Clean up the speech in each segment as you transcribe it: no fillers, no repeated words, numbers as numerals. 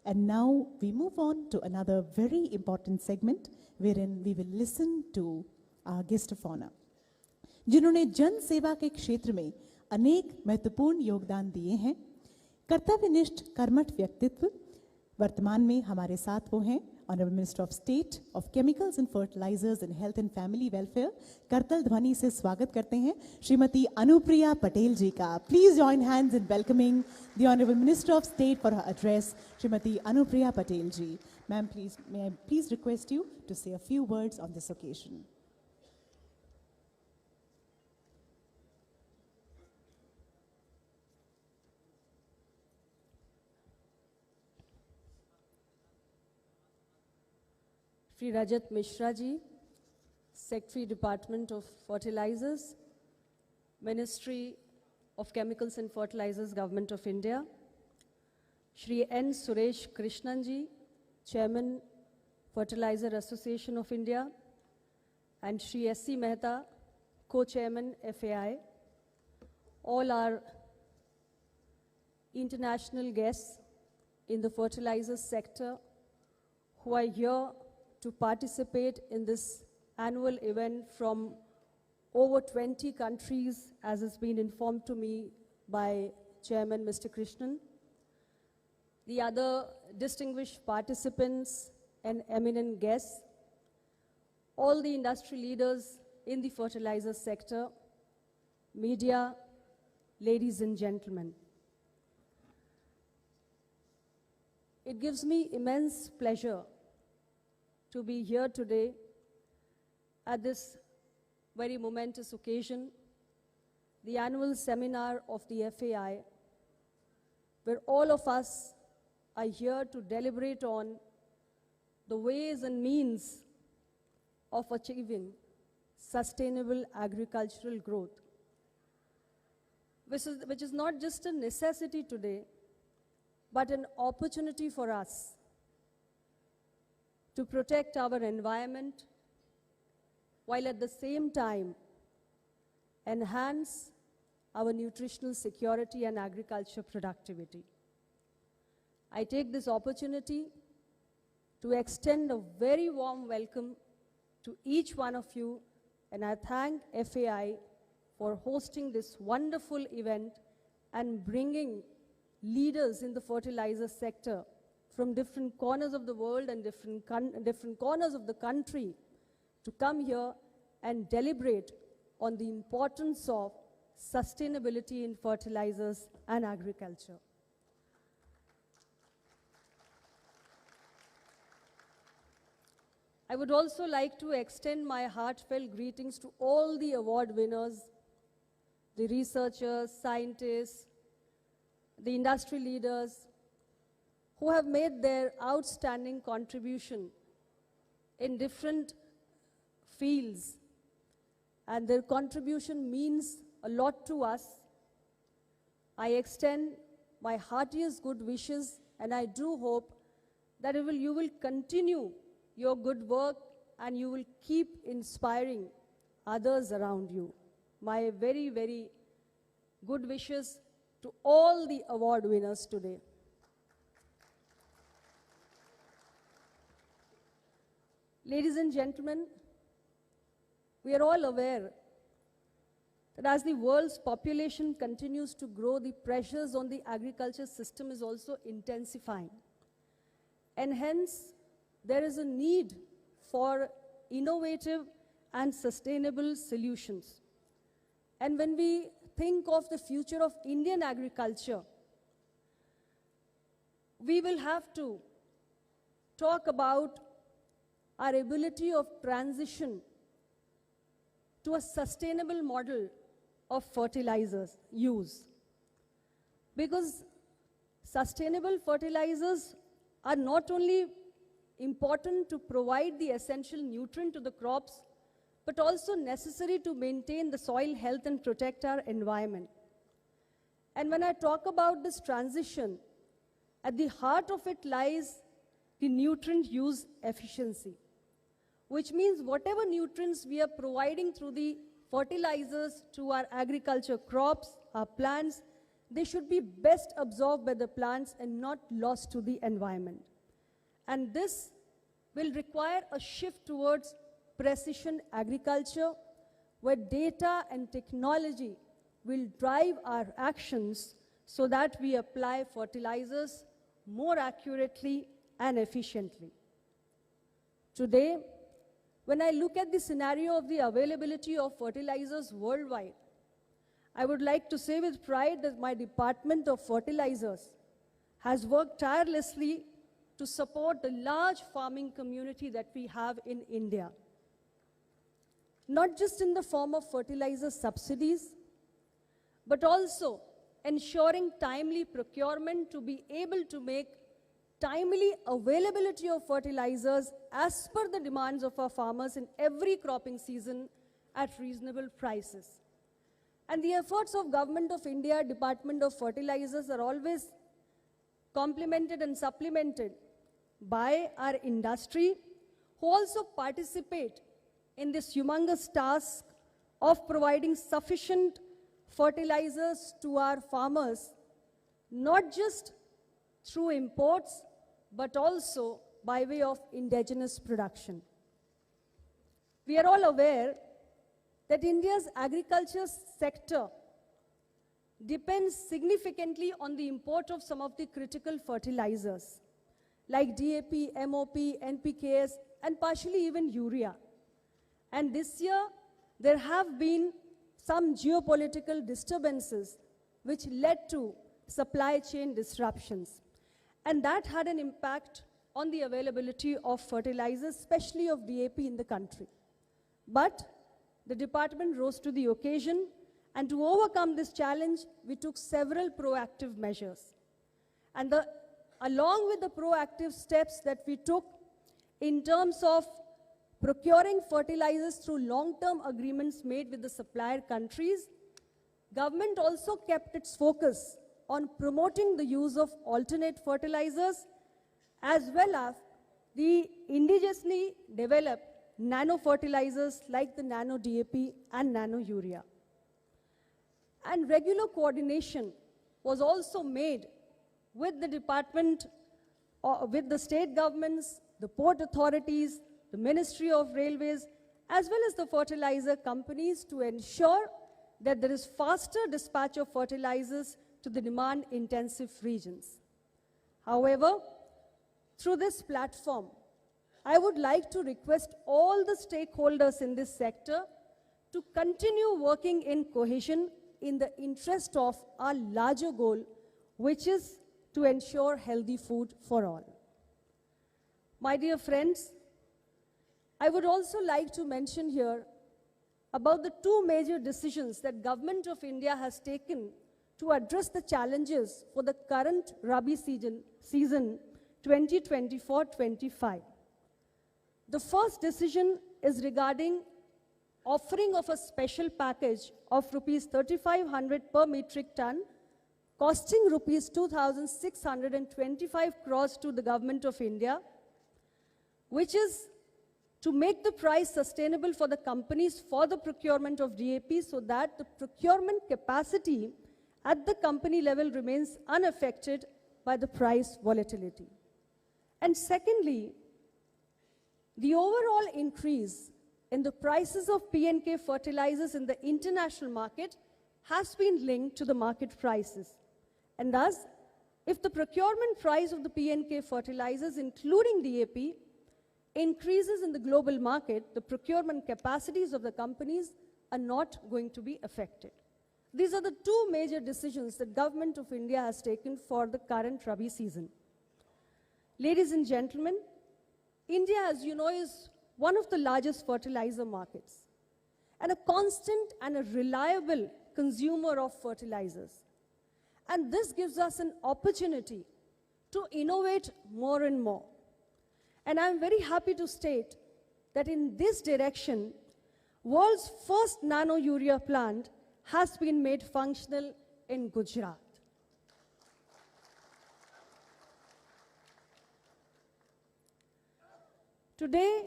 And now we move on to another very important segment wherein we will listen to our guest of honor, जिन्होंने जन सेवा के क्षेत्र में अनेक महत्वपूर्ण योगदान दिए हैं। कर्तव्यनिष्ठ कर्मठ व्यक्तित्व। वर्तमान में हमारे साथ वो हैं honourable minister of state of chemicals and fertilizers and health and family welfare. करतल ध्वनि से स्वागत करते हैं श्रीमती अनुप्रिया पटेल जी का। Please join hands in welcoming the honourable minister of state for her address, Shrimati Anupriya Patel ji. Ma'am, please may I please request you to say a few words on this occasion. Shri Rajat Mishra ji, Secretary Department of Fertilizers, Ministry of Chemicals and Fertilizers, Government of India. Shri N. Suresh Krishnan ji, Chairman, Fertilizer Association of India. And Shri S.C. Mehta, Co-Chairman, FAI. All our international guests in the fertilizers sector who are here to participate in this annual event from over 20 countries, as has been informed to me by Chairman Mr. Krishnan. The other distinguished participants and eminent guests, all the industry leaders in the fertilizer sector, media, ladies and gentlemen. It gives me immense pleasure to be here today at this very momentous occasion, the annual seminar of the FAI, where all of us are here to deliberate on the ways and means of achieving sustainable agricultural growth, which is not just a necessity today, but an opportunity for us to protect our environment, while at the same time enhance our nutritional security and agriculture productivity. I take this opportunity to extend a very warm welcome to each one of you, and I thank FAI for hosting this wonderful event and bringing leaders in the fertilizer sector from different corners of the world and different corners of the country to come here and deliberate on the importance of sustainability in fertilizers and agriculture. I would also like to extend my heartfelt greetings to all the award winners, the researchers, scientists, the industry leaders, who have made their outstanding contribution in different fields, and their contribution means a lot to us. I extend my heartiest good wishes, and I do hope that you will continue your good work and you will keep inspiring others around you. My very, very good wishes to all the award winners today. Ladies and gentlemen, we are all aware that as the world's population continues to grow, the pressures on the agriculture system is also intensifying. And hence, there is a need for innovative and sustainable solutions. And when we think of the future of Indian agriculture, we will have to talk about our ability of transition to a sustainable model of fertilizers use. Because sustainable fertilizers are not only important to provide the essential nutrient to the crops, but also necessary to maintain the soil health and protect our environment. And when I talk about this transition, at the heart of it lies the nutrient use efficiency, which means whatever nutrients we are providing through the fertilizers to our agriculture crops, our plants, they should be best absorbed by the plants and not lost to the environment. And this will require a shift towards precision agriculture, where data and technology will drive our actions so that we apply fertilizers more accurately and efficiently. Today, when I look at the scenario of the availability of fertilizers worldwide, I would like to say with pride that my Department of Fertilizers has worked tirelessly to support the large farming community that we have in India. Not just in the form of fertilizer subsidies, but also ensuring timely procurement to be able to make timely availability of fertilizers as per the demands of our farmers in every cropping season at reasonable prices. And the efforts of Government of India, Department of Fertilizers are always complemented and supplemented by our industry, who also participate in this humongous task of providing sufficient fertilizers to our farmers, not just through imports, but also by way of indigenous production. We are all aware that India's agriculture sector depends significantly on the import of some of the critical fertilizers, like DAP, MOP, NPKs, and partially even urea. And this year, there have been some geopolitical disturbances which led to supply chain disruptions. And that had an impact on the availability of fertilizers, especially of DAP in the country. But the department rose to the occasion, and to overcome this challenge, we took several proactive measures. And along with the proactive steps that we took in terms of procuring fertilizers through long-term agreements made with the supplier countries, government also kept its focus on promoting the use of alternate fertilizers as well as the indigenously developed nano fertilizers like the nano DAP and nano urea. And regular coordination was also made with the department, with the state governments, the port authorities, the Ministry of Railways, as well as the fertilizer companies to ensure that there is faster dispatch of fertilizers to the demand-intensive regions. However, through this platform, I would like to request all the stakeholders in this sector to continue working in cohesion in the interest of our larger goal, which is to ensure healthy food for all. My dear friends, I would also like to mention here about the two major decisions that Government of India has taken to address the challenges for the current Rabi season 2024-25. The first decision is regarding offering of a special package of rupees 3,500 per metric ton, costing rupees 2,625 crores to the Government of India, which is to make the price sustainable for the companies for the procurement of DAP so that the procurement capacity at the company level remains unaffected by the price volatility. And secondly, the overall increase in the prices of P&K fertilizers in the international market has been linked to the market prices. And thus, if the procurement price of the P&K fertilizers, including DAP, increases in the global market, the procurement capacities of the companies are not going to be affected. These are the two major decisions that Government of India has taken for the current Rabi season. Ladies and gentlemen, India, as you know, is one of the largest fertilizer markets and a constant and a reliable consumer of fertilizers. And this gives us an opportunity to innovate more and more. And I'm very happy to state that in this direction, world's first nano urea plant has been made functional in Gujarat. Today,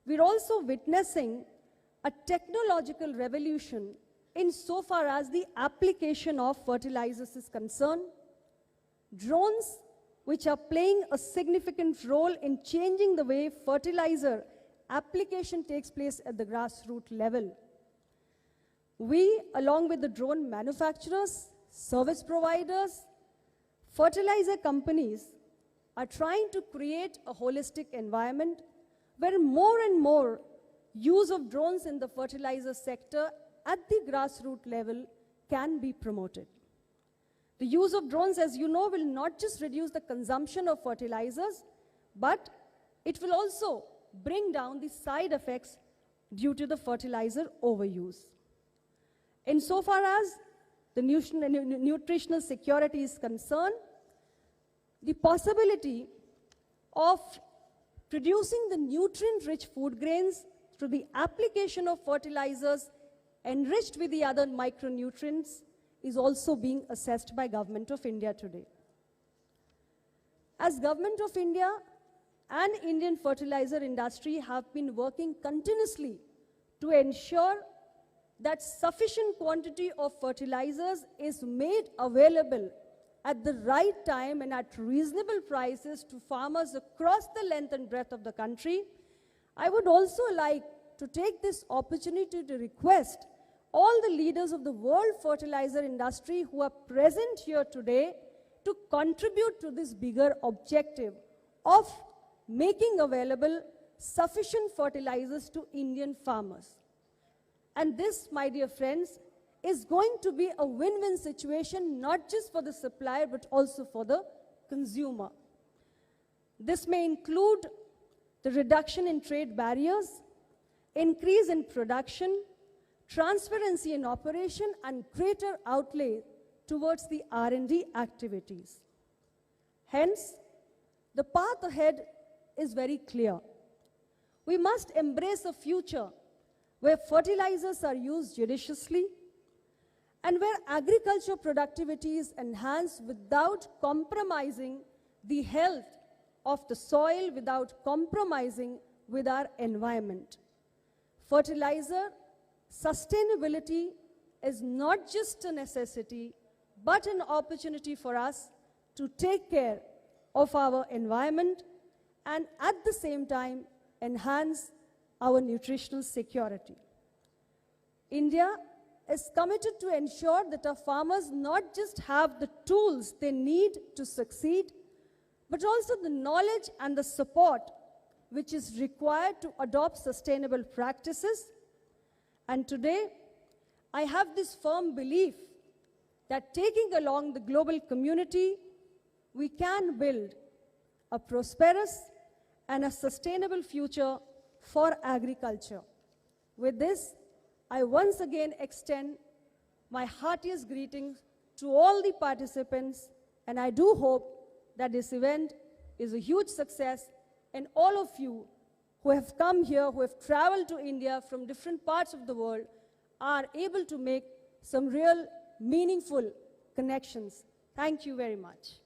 we're also witnessing a technological revolution insofar as the application of fertilizers is concerned. Drones, which are playing a significant role in changing the way fertilizer application takes place at the grassroots level. We, along with the drone manufacturers, service providers, fertilizer companies, are trying to create a holistic environment where more and more use of drones in the fertilizer sector at the grassroots level can be promoted. The use of drones, as you know, will not just reduce the consumption of fertilizers, but it will also bring down the side effects due to the fertilizer overuse. Insofar as the nutritional security is concerned, the possibility of producing the nutrient-rich food grains through the application of fertilizers enriched with the other micronutrients is also being assessed by Government of India today. As Government of India and Indian fertilizer industry have been working continuously to ensure that sufficient quantity of fertilizers is made available at the right time and at reasonable prices to farmers across the length and breadth of the country, I would also like to take this opportunity to request all the leaders of the world fertilizer industry who are present here today to contribute to this bigger objective of making available sufficient fertilizers to Indian farmers. And this, my dear friends, is going to be a win-win situation, not just for the supplier, but also for the consumer. This may include the reduction in trade barriers, increase in production, transparency in operation, and greater outlay towards the R&D activities. Hence, the path ahead is very clear. We must embrace a future where fertilizers are used judiciously and where agriculture productivity is enhanced without compromising the health of the soil, without compromising with our environment. Fertilizer sustainability is not just a necessity, but an opportunity for us to take care of our environment and at the same time enhance our nutritional security. India is committed to ensure that our farmers not just have the tools they need to succeed, but also the knowledge and the support which is required to adopt sustainable practices. And today, I have this firm belief that taking along the global community, we can build a prosperous and a sustainable future for agriculture. With this, I once again extend my heartiest greetings to all the participants, and I do hope that this event is a huge success, and all of you who have come here, who have traveled to India from different parts of the world, are able to make some real meaningful connections. Thank you very much.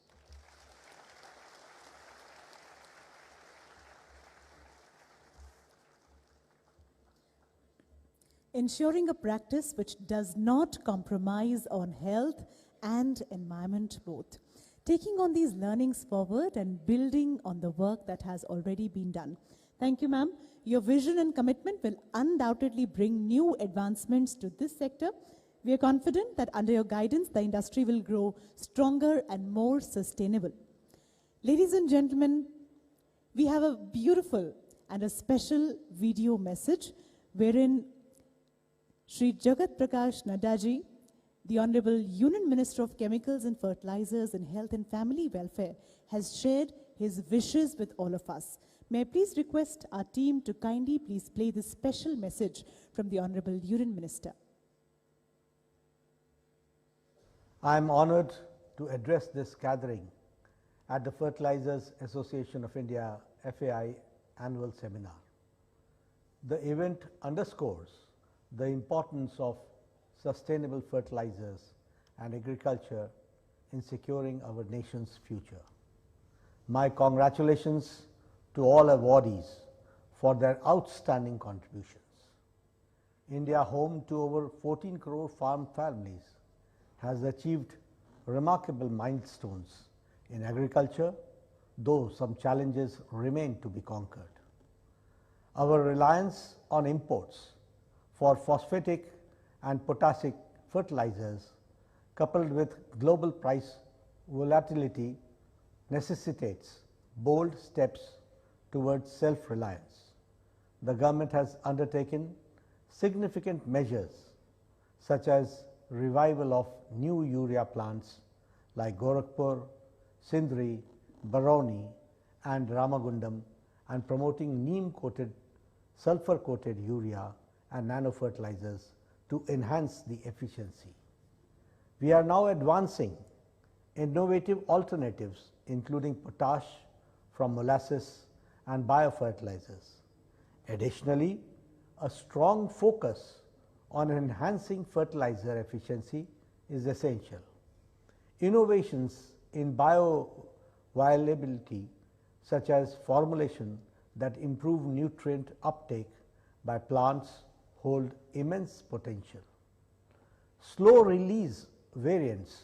Ensuring a practice which does not compromise on health and environment both. Taking on these learnings forward and building on the work that has already been done. Thank you, ma'am. Your vision and commitment will undoubtedly bring new advancements to this sector. We are confident that under your guidance, the industry will grow stronger and more sustainable. Ladies and gentlemen, we have a beautiful and a special video message wherein Shri Jagat Prakash Naddaji, the Honorable Union Minister of Chemicals and Fertilizers and Health and Family Welfare, has shared his wishes with all of us. May I please request our team to kindly please play this special message from the Honorable Union Minister. I am honored to address this gathering at the Fertilizers Association of India FAI annual seminar. The event underscores the importance of sustainable fertilizers and agriculture in securing our nation's future. My congratulations to all awardees for their outstanding contributions. India, home to over 14 crore farm families, has achieved remarkable milestones in agriculture, though some challenges remain to be conquered. Our reliance on imports for phosphatic and potassic fertilizers, coupled with global price volatility, necessitates bold steps towards self-reliance. The government has undertaken significant measures such as revival of new urea plants like Gorakhpur, Sindri, Barauni and Ramagundam, and promoting neem-coated, sulfur-coated urea and nano-fertilizers to enhance the efficiency. We are now advancing innovative alternatives including potash from molasses and biofertilizers. Additionally, a strong focus on enhancing fertilizer efficiency is essential. Innovations in bioavailability, such as formulation that improve nutrient uptake by plants, hold immense potential. Slow release variants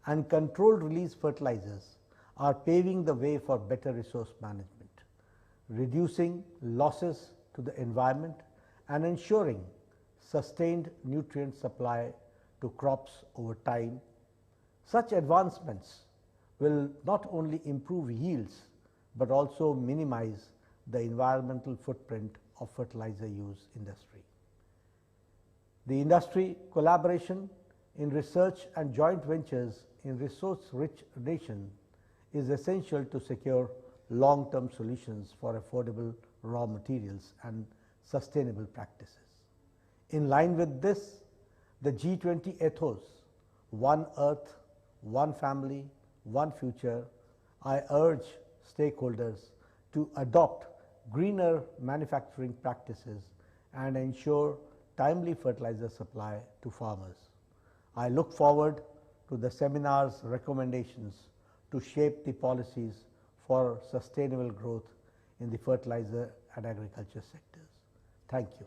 and controlled release fertilizers are paving the way for better resource management, reducing losses to the environment and ensuring sustained nutrient supply to crops over time. Such advancements will not only improve yields but also minimize the environmental footprint of fertilizer use industry. The industry collaboration in research and joint ventures in resource-rich nations is essential to secure long-term solutions for affordable raw materials and sustainable practices. In line with this, the G20 ethos, One Earth, One Family, One Future, I urge stakeholders to adopt greener manufacturing practices and ensure timely fertilizer supply to farmers. I look forward to the seminar's recommendations to shape the policies for sustainable growth in the fertilizer and agriculture sectors. Thank you.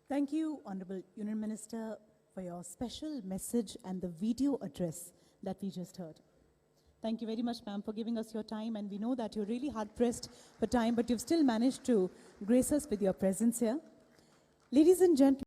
Thank you, Honorable Union Minister, for your special message and the video address that we just heard. Thank you very much, ma'am, for giving us your time, and we know that you're really hard-pressed for time, but you've still managed to grace us with your presence here. Ladies and gentlemen,